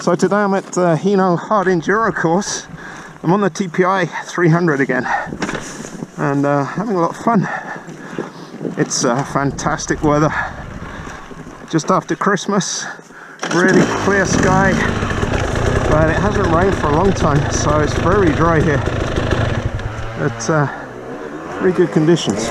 So today I'm at Hino Hard Enduro course. I'm on the TPI 300 again and having a lot of fun. It's fantastic weather just after Christmas, really clear sky, but it hasn't rained for a long time, so it's very dry here. It's pretty good conditions.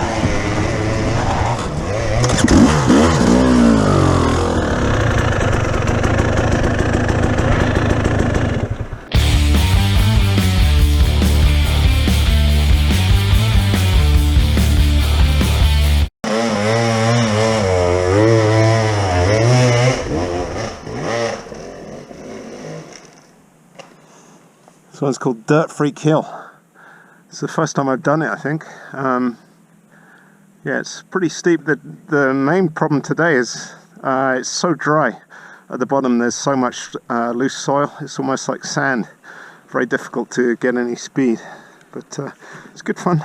This one's called Dirt Freak Hill. It's the first time I've done it, I think. Yeah, it's pretty steep. The main problem today is it's so dry. At the bottom there's so much loose soil, it's almost like sand. Very difficult to get any speed, but it's good fun.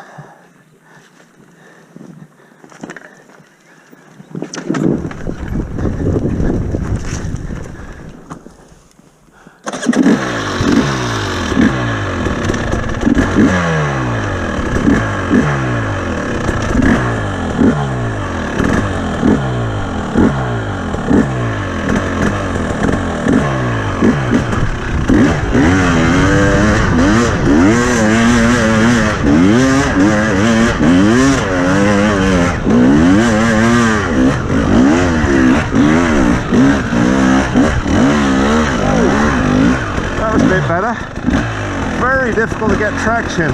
Better. Very difficult to get traction.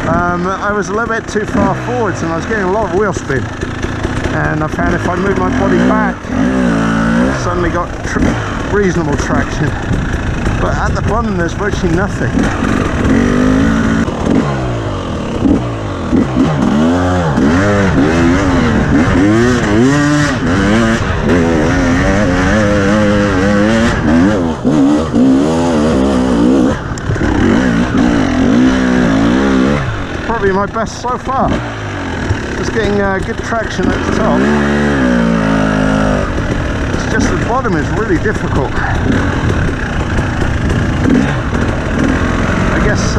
I was a little bit too far forwards and I was getting a lot of wheel spin, and I found if I moved my body back I suddenly got reasonable traction, but at the bottom there's virtually nothing. Probably my best so far. Just getting good traction at the top. It's just the bottom is really difficult. I guess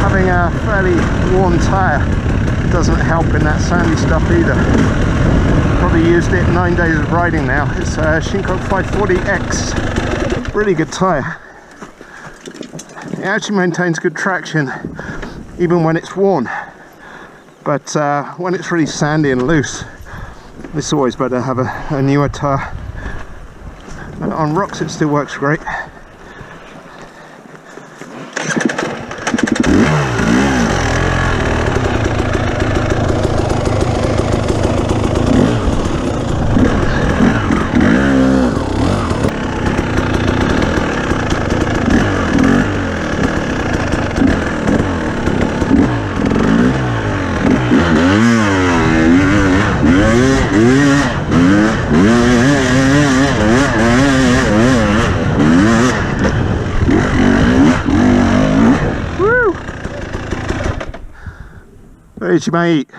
having a fairly worn tyre doesn't help in that sandy stuff either. Probably used it 9 days of riding now. It's a Shinko 540X. Really good tyre. It actually maintains good traction even when it's worn, but when it's really sandy and loose, it's always better to have a newer tyre. And on rocks it still works great. Where's your mate?